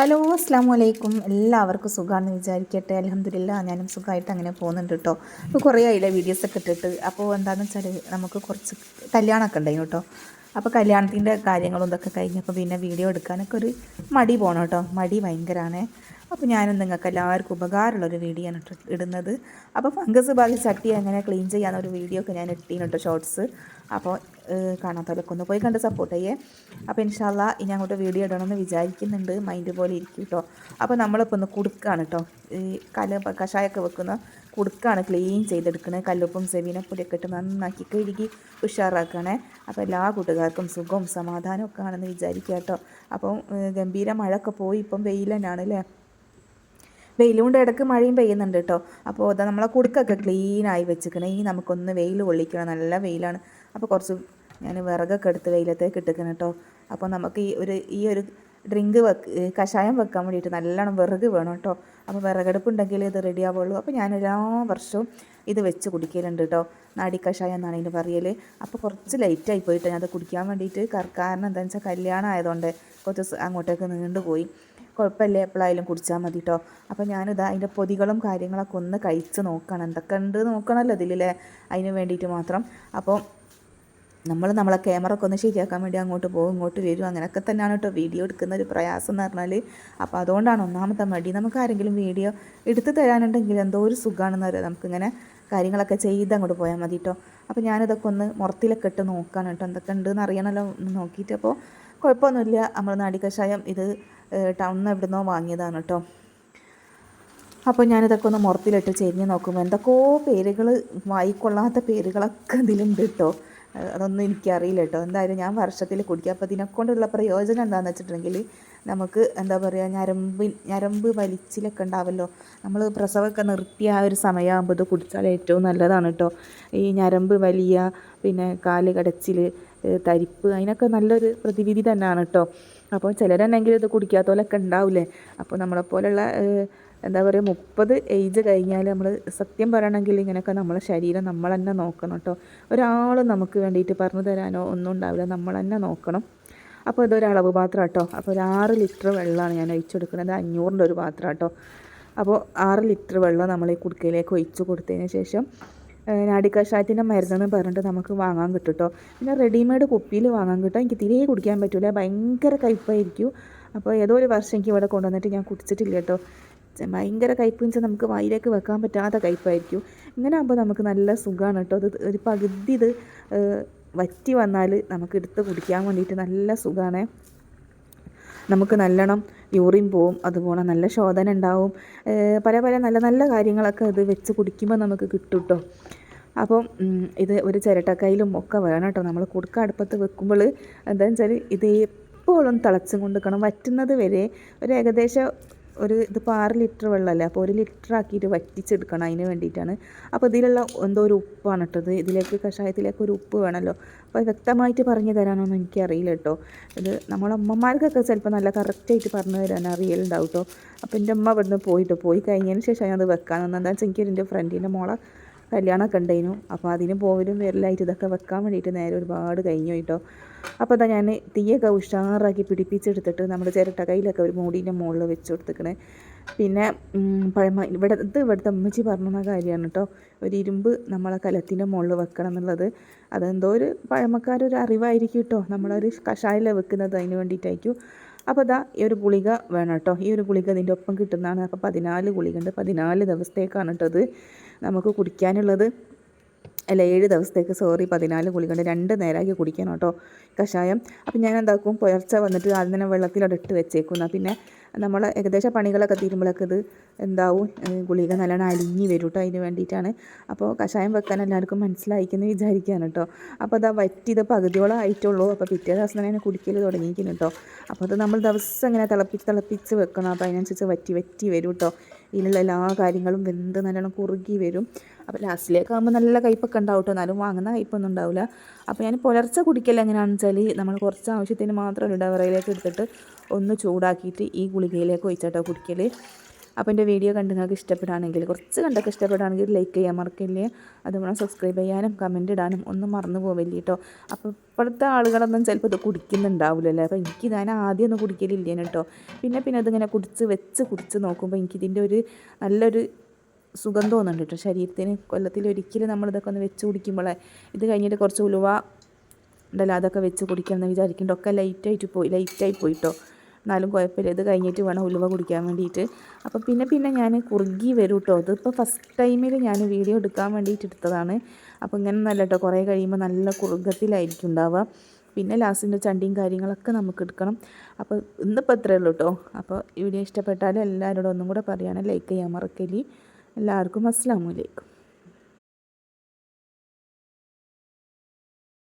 Hello അസ്സാമു അലൈക്കും. എല്ലാവർക്കും സുഖമാണെന്ന് വിചാരിക്കട്ടെ. അൽഹംദുലില്ലാ ഞാനും സുഖമായിട്ട് അങ്ങനെ പോകുന്നുണ്ട് കേട്ടോ. ഇപ്പോൾ കുറേ ആയില്ലേ വീഡിയോസൊക്കെ ഇട്ടിട്ട്. അപ്പോൾ എന്താണെന്ന് വെച്ചാൽ നമുക്ക് കുറച്ച് കല്യാണമൊക്കെ ഉണ്ടായിരുന്നു കേട്ടോ. അപ്പോൾ കല്യാണത്തിൻ്റെ കാര്യങ്ങളും ഇതൊക്കെ കഴിഞ്ഞപ്പോൾ പിന്നെ വീഡിയോ എടുക്കാനൊക്കെ ഒരു മടി പോകണം കേട്ടോ. മടി ഭയങ്കരമാണ്. അപ്പോൾ ഞാനും നിങ്ങൾക്ക് എല്ലാവർക്കും ഉപകാരമുള്ളൊരു വീഡിയോ ആണ് ഇടുന്നത്. അപ്പോൾ ഫംഗസ് ബാധിച്ച ചട്ടി എങ്ങനെ ക്ലീൻ ചെയ്യാനൊരു വീഡിയോ ഒക്കെ ഞാൻ ഇട്ടീന് കേട്ടോ, ഷോർട്സ്. അപ്പോൾ കാണാത്തവരൊക്കെ ഒന്ന് പോയി കണ്ട് സപ്പോർട്ട് ചെയ്യേ. അപ്പോൾ ഇൻഷാ അല്ലാ ഇനി അങ്ങോട്ട് വീഡിയോ ഇടണമെന്ന് വിചാരിക്കുന്നുണ്ട്. മൈൻഡ് പോലെ ഇരിക്കും കേട്ടോ. അപ്പോൾ നമ്മളിപ്പോൾ ഒന്ന് കുടുക്കാണ് കേട്ടോ, ഈ കഷായമൊക്കെ വെക്കുന്ന കുടുക്കാണ് ക്ലീൻ ചെയ്തെടുക്കണേ. കല്ലുപ്പും സെവീനപ്പൊടിയൊക്കെ ഇട്ട് നന്നാക്കി കഴുകി ഉഷാറാക്കണേ. അപ്പോൾ എല്ലാ കൂട്ടുകാർക്കും സുഖവും സമാധാനവും ഒക്കെ ആണെന്ന് വിചാരിക്കുക കേട്ടോ. അപ്പം ഗംഭീര മഴയൊക്കെ പോയി ഇപ്പം വെയിൽ തന്നെയാണ് അല്ലേ. വെയിലുകൊണ്ട് ഇടയ്ക്ക് മഴയും പെയ്യുന്നുണ്ട് കേട്ടോ. അപ്പോൾ അതാ നമ്മളെ കുടുക്കൊക്കെ ക്ലീനായി വെച്ചിരിക്കണേ. ഈ നമുക്കൊന്ന് വെയിൽ കൊള്ളിക്കണം, നല്ല വെയിലാണ്. അപ്പോൾ കുറച്ച് ഞാൻ വിറകൊക്കെ എടുത്ത് വെയിലത്തേക്ക് ഇട്ടിരിക്കണം കേട്ടോ. അപ്പോൾ നമുക്ക് ഈ ഒരു ഡ്രിങ്ക് കഷായം വെക്കാൻ വേണ്ടിയിട്ട് നല്ലോണം വിറക് വേണം കേട്ടോ. അപ്പോൾ വിറകടുപ്പ് ഉണ്ടെങ്കിൽ ഇത് റെഡി ആവുള്ളൂ. അപ്പോൾ ഞാൻ എല്ലാ വർഷവും ഇത് വെച്ച് കുടിക്കലുണ്ട് കേട്ടോ. നാടി കഷായം എന്നാണ് ഇതിന് പറയൽ. അപ്പോൾ കുറച്ച് ലൈറ്റായി പോയിട്ട് ഞാൻ അത് കുടിക്കാൻ വേണ്ടിയിട്ട് കാരണം എന്താണെന്ന് വെച്ചാൽ കല്യാണം ആയതുകൊണ്ട് കുറച്ച് അങ്ങോട്ടേക്ക് നീണ്ടുപോയി. കുഴപ്പമില്ല, എപ്പോഴായാലും കുടിച്ചാൽ മതി കേട്ടോ. അപ്പോൾ ഞാനിതാ അതിൻ്റെ പൊതികളും കാര്യങ്ങളൊക്കെ ഒന്ന് കഴിച്ച് നോക്കണം. എന്തൊക്കെ ഉണ്ട് നോക്കണമല്ലോ ഇതിലല്ലേ, അതിന് വേണ്ടിയിട്ട് മാത്രം. അപ്പോൾ നമ്മളെ ക്യാമറ ഒക്കെ ഒന്ന് ശരിയാക്കാൻ വേണ്ടി അങ്ങോട്ട് പോകും ഇങ്ങോട്ട് വരും, അങ്ങനെയൊക്കെ തന്നെയാണ് കേട്ടോ വീഡിയോ എടുക്കുന്ന ഒരു പ്രയാസം എന്ന് പറഞ്ഞാൽ. അപ്പോൾ അതുകൊണ്ടാണ് ഒന്നാമത്തെ മടി. നമുക്ക് ആരെങ്കിലും വീഡിയോ എടുത്ത് തരാനുണ്ടെങ്കിൽ എന്തോ ഒരു സുഖമാണെന്ന് പറയാം. നമുക്കിങ്ങനെ കാര്യങ്ങളൊക്കെ ചെയ്ത് അങ്ങോട്ട് പോയാൽ മതി കേട്ടോ. അപ്പോൾ ഞാനിതൊക്കെ ഒന്ന് മുറത്തിലൊക്കെ ഇട്ട് നോക്കാൻ കേട്ടോ, എന്തൊക്കെ ഉണ്ടെന്ന് അറിയണമല്ലോ നോക്കിയിട്ട്. അപ്പോൾ കുഴപ്പമൊന്നുമില്ല. നമ്മൾ നാടി കഷായം ഇത് ടൗണിൽ നിന്ന് എവിടുന്നോ വാങ്ങിയതാണ് കേട്ടോ. അപ്പോൾ ഞാനിതൊക്കെ ഒന്ന് മുറത്തിലിട്ട് ചെരിഞ്ഞ് നോക്കുമ്പോൾ എന്തൊക്കെയോ പേരുകൾ, വായിക്കൊള്ളാത്ത പേരുകളൊക്കെ ഇതിലുണ്ട് കേട്ടോ. അതൊന്നും എനിക്കറിയില്ല കേട്ടോ. എന്തായാലും ഞാൻ വർഷത്തിൽ കുടിക്കുക. അപ്പോൾ ഇതിനെക്കൊണ്ടുള്ള പ്രയോജനം എന്താണെന്ന് വെച്ചിട്ടുണ്ടെങ്കിൽ നമുക്ക് എന്താ പറയുക, ഞരമ്പ് വലിച്ചിലൊക്കെ ഉണ്ടാവുമല്ലോ. നമ്മൾ പ്രസവമൊക്കെ നിർത്തിയ ആ ഒരു സമയമാകുമ്പോൾ ഇത് കുടിച്ചാൽ ഏറ്റവും നല്ലതാണ് കേട്ടോ. ഈ ഞരമ്പ് വലിയ, പിന്നെ കാല് കടച്ചിൽ, തരിപ്പ്, അതിനൊക്കെ നല്ലൊരു പ്രതിവിധി തന്നെയാണ് കേട്ടോ. അപ്പോൾ ചിലരെന്നെങ്കിലും ഇത് കുടിക്കാത്തവരൊക്കെ ഉണ്ടാവില്ലേ. അപ്പോൾ നമ്മളെപ്പോലുള്ള എന്താ പറയുക 30 ഏജ് കഴിഞ്ഞാൽ നമ്മൾ സത്യം പറയണമെങ്കിൽ ഇങ്ങനെയൊക്കെ നമ്മളെ ശരീരം നമ്മൾ തന്നെ നോക്കണം കേട്ടോ. ഒരാൾ നമുക്ക് വേണ്ടിയിട്ട് പറഞ്ഞു തരാനോ ഒന്നും ഉണ്ടാവില്ല, നമ്മൾ തന്നെ നോക്കണം. അപ്പോൾ ഇതൊരളവ് പാത്രം കേട്ടോ. അപ്പോൾ ഒരു 6 ലിറ്റർ വെള്ളമാണ് ഞാൻ ഒഴിച്ചെടുക്കുന്നത്. 500ൻ്റെ ഒരു പാത്രം കേട്ടോ. അപ്പോൾ 6 ലിറ്റർ വെള്ളം നമ്മൾ ഈ കുടുക്കയിലേക്ക് ഒഴിച്ച് കൊടുത്തതിന് ശേഷം നാടിക്കഷായത്തിൻ്റെ മരുന്നെന്ന് പറഞ്ഞിട്ട് നമുക്ക് വാങ്ങാൻ കിട്ടും കേട്ടോ. പിന്നെ റെഡിമെയ്ഡ് കുപ്പിയിൽ വാങ്ങാൻ കിട്ടും. എനിക്ക് തീരെ കുടിക്കാൻ പറ്റില്ല, ഭയങ്കര കയ്പ്പായിരിക്കും. അപ്പോൾ ഏതോ ഒരു വർഷം എനിക്ക് ഇവിടെ കൊണ്ടുവന്നിട്ട് ഞാൻ കുടിച്ചിട്ടില്ല കേട്ടോ. ഭയങ്കര കയ്പ്പ് വെച്ചാൽ നമുക്ക് വായിലേക്ക് വെക്കാൻ പറ്റാത്ത കയ്പ്പായിരിക്കും. ഇങ്ങനെ ആകുമ്പോൾ നമുക്ക് നല്ല സുഖമാണ് കേട്ടോ. അത് ഒരു പകുതി ഇത് വറ്റി വന്നാൽ നമുക്ക് എടുത്ത് കുടിക്കാൻ വേണ്ടിയിട്ട് നല്ല സുഖമാണ്. നമുക്ക് നല്ലോണം യൂറിൻ പോവും, അതുപോലെ നല്ല ശോധന ഉണ്ടാവും, പല നല്ല നല്ല കാര്യങ്ങളൊക്കെ ഇത് വെച്ച് കുടിക്കുമ്പോൾ നമുക്ക് കിട്ടും കേട്ടോ. അപ്പം ഇത് ഒരു ചിരട്ടക്കയിലും ഒക്കെ വേണം കേട്ടോ. നമ്മൾ കുടുക്ക അടുപ്പത്ത് വെക്കുമ്പോൾ എന്താണെന്ന് വെച്ചാൽ ഇത് എപ്പോഴും തിളച്ചും കൊണ്ടിരിക്കണം, വറ്റുന്നത് വരെ. ഒരു ഏകദേശം ഇതിപ്പോൾ 6 ലിറ്റർ വെള്ളമല്ലേ, അപ്പോൾ 1 ലിറ്റർ ആക്കിയിട്ട് വറ്റിച്ചെടുക്കണം. അതിന് വേണ്ടിയിട്ടാണ്. അപ്പോൾ ഇതിലുള്ള എന്തോ ഒരു ഉപ്പാണ് ഇട്ടത്. ഇതിലേക്ക് കഷായത്തിലേക്ക് ഒരു ഉപ്പ് വേണമല്ലോ. അപ്പോൾ വ്യക്തമായിട്ട് പറഞ്ഞു തരാനൊന്നും എനിക്കറിയില്ല കേട്ടോ. ഇത് നമ്മളെ അമ്മമാർക്കൊക്കെ ചിലപ്പോൾ നല്ല കറക്റ്റായിട്ട് പറഞ്ഞു തരാൻ അറിയലുണ്ടാവും കേട്ടോ. അപ്പോൾ എൻ്റെ അമ്മ ഇവിടുന്ന് പോയി കഴിഞ്ഞതിന് ശേഷം ഞാനത് വെക്കാൻ വന്നത്. എന്താണെന്ന് വെച്ചാൽ എനിക്ക് എൻ്റെ ഫ്രണ്ടിൻ്റെ മോളെ കല്യാണമൊക്കെ ഉണ്ടായിരുന്നു. അപ്പോൾ അതിന് പോലും വരലായിട്ട് ഇതൊക്കെ വെക്കാൻ വേണ്ടിയിട്ട് നേരെ ഒരുപാട് കഴിഞ്ഞു കേട്ടോ. അപ്പോൾ അതാ ഞാൻ തീയൊക്കെ ഉഷാറാക്കി പിടിപ്പിച്ചെടുത്തിട്ട് നമ്മുടെ ചിരട്ട കയ്യിലൊക്കെ ഒരു മൂടീൻ്റെ മുകളിൽ വെച്ച് കൊടുത്തിക്കണേ. പിന്നെ ഇവിടുത്തെ അമ്മച്ചി പറഞ്ഞ കാര്യമാണ് കേട്ടോ. ഒരു ഇരുമ്പ് നമ്മളെ കലത്തിൻ്റെ മുകളിൽ വെക്കണം എന്നുള്ളത്. അതെന്തോ ഒരു പഴമക്കാരൊരു അറിവായിരിക്കും കേട്ടോ. നമ്മളൊരു കഷായം വെക്കുന്നത് അതിന് വേണ്ടിയിട്ടായിരിക്കും. അപ്പോൾ ഇതാ ഈ ഒരു ഗുളിക വേണം കേട്ടോ. ഈ ഒരു ഗുളിക ഇതിൻ്റെ ഒപ്പം കിട്ടുന്നതാണ്. അപ്പോൾ 14 ഗുളിക ഉണ്ട്. 14 ദിവസത്തേക്കാണ് കേട്ടോ ഇത് നമുക്ക് കുടിക്കാനുള്ളത്. അല്ല 7 ദിവസത്തേക്ക് 14 ഗുളിക ഉണ്ട്. 2 നേരമാക്കി കുടിക്കണം കേട്ടോ കഷായം. അപ്പം ഞാൻ എന്താക്കും, പുലർച്ചെ വന്നിട്ട് ആദ്യം തന്നെ വെള്ളത്തിലോട്ട് ഇട്ട് വെച്ചേക്കുന്ന. പിന്നെ നമ്മൾ ഏകദേശം പണികളൊക്കെ തീരുമ്പോഴൊക്കെ ഇത് എന്താവും, ഗുളിക നല്ലോണം അലിഞ്ഞ് വരും കേട്ടോ. അതിന് വേണ്ടിയിട്ടാണ്. അപ്പോൾ കഷായം വെക്കാൻ എല്ലാവർക്കും മനസ്സിലായിക്കെന്ന് വിചാരിക്കുകയാണ് കേട്ടോ. അപ്പോൾ അതാ വറ്റിയത് പകുതിയോളം ആയിട്ടുള്ളൂ. അപ്പോൾ പിറ്റേ ദിവസം തന്നെ ഞാൻ കുടിക്കൽ തുടങ്ങിയിരിക്കുന്നു കേട്ടോ. അപ്പോൾ അത് നമ്മൾ ദിവസം ഇങ്ങനെ തിളപ്പിച്ച് വെക്കണം. അപ്പോൾ അതിനനുസരിച്ച് വറ്റി വരും കേട്ടോ. ഇതിലുള്ള എല്ലാ കാര്യങ്ങളും വെന്ത് നല്ലോണം കുറുകി വരും. അപ്പോൾ ലാസ്റ്റിലേക്കാകുമ്പോൾ നല്ല കയ്പ്പൊക്കെ ഉണ്ടാവും കേട്ടോ. എന്നാലും വാങ്ങുന്ന കയ്പ്പൊന്നും ഉണ്ടാവില്ല. അപ്പോൾ ഞാൻ പുലർച്ചെ കുടിക്കൽ എങ്ങനെയാണെന്ന് വെച്ചാൽ നമ്മൾ കുറച്ച് ആവശ്യത്തിന് മാത്രം ഇടവറയിലേക്ക് എടുത്തിട്ട് ഒന്ന് ചൂടാക്കിയിട്ട് ഈ ഗുളികയിലേക്ക് ഒഴിച്ചിട്ടോ കുടിക്കൽ. അപ്പോൾ എൻ്റെ വീഡിയോ കണ്ട് നിങ്ങൾക്ക് ഇഷ്ടപ്പെടുകയാണെങ്കിൽ കുറച്ച് കണ്ടൊക്കെ ഇഷ്ടപ്പെടുകയാണെങ്കിൽ ലൈക്ക് ചെയ്യാൻ മറക്കില്ലേ, അതുപോലെ സബ്സ്ക്രൈബ് ചെയ്യാനും കമൻറ്റ് ഇടാനും ഒന്നും മറന്നു പോവില്ല കേട്ടോ. അപ്പോൾ ഇപ്പോഴത്തെ ആളുകളൊന്നും ചിലപ്പോൾ ഇത് കുടിക്കുന്നുണ്ടാവില്ലല്ലോ. അപ്പോൾ എനിക്ക് ഞാൻ ആദ്യം ഒന്നും കുടിക്കലില്ലേനു കേട്ടോ. പിന്നെ അതിങ്ങനെ കുടിച്ച് നോക്കുമ്പോൾ എനിക്കിതിൻ്റെ ഒരു നല്ലൊരു സുഖം തോന്നുന്നുണ്ട് കേട്ടോ ശരീരത്തിന്. കൊല്ലത്തിലൊരിക്കലും നമ്മളിതൊക്കെ ഒന്ന് വെച്ച് കുടിക്കുമ്പോഴേ, ഇത് കഴിഞ്ഞിട്ട് കുറച്ച് ഉലുവ ഉണ്ടല്ലോ അതൊക്കെ വെച്ച് കുടിക്കണമെന്ന് വിചാരിക്കുന്നുണ്ട്. ഒക്കെ ലൈറ്റായി പോയിട്ടോ. എന്നാലും കുഴപ്പമില്ല, ഇത് കഴിഞ്ഞിട്ട് വേണം ഉലുവ കുടിക്കാൻ വേണ്ടിയിട്ട്. അപ്പോൾ പിന്നെ ഞാൻ കുറുകി വരും കേട്ടോ. ഇതിപ്പോൾ ഫസ്റ്റ് ടൈമിൽ ഞാൻ വീഡിയോ എടുക്കാൻ വേണ്ടിയിട്ട് എടുത്തതാണ്. അപ്പോൾ ഇങ്ങനെ നല്ല കേട്ടോ, കുറേ കഴിയുമ്പോൾ നല്ല കുറുകത്തിലായിരിക്കും ഉണ്ടാവുക. പിന്നെ ലാസ്റ്റിൻ്റെ ചണ്ടിയും കാര്യങ്ങളൊക്കെ നമുക്ക് എടുക്കണം. അപ്പോൾ ഇന്നിപ്പോൾ ഇത്രയേ ഉള്ളൂ കേട്ടോ. അപ്പോൾ വീഡിയോ ഇഷ്ടപ്പെട്ടാൽ എല്ലാവരോടും ഒന്നും കൂടെ പറയുകയാണ് ലൈക്ക് ചെയ്യാൻ മറക്കല്ലേ. എല്ലാവർക്കും അസ്സലാമു അലൈക്കും.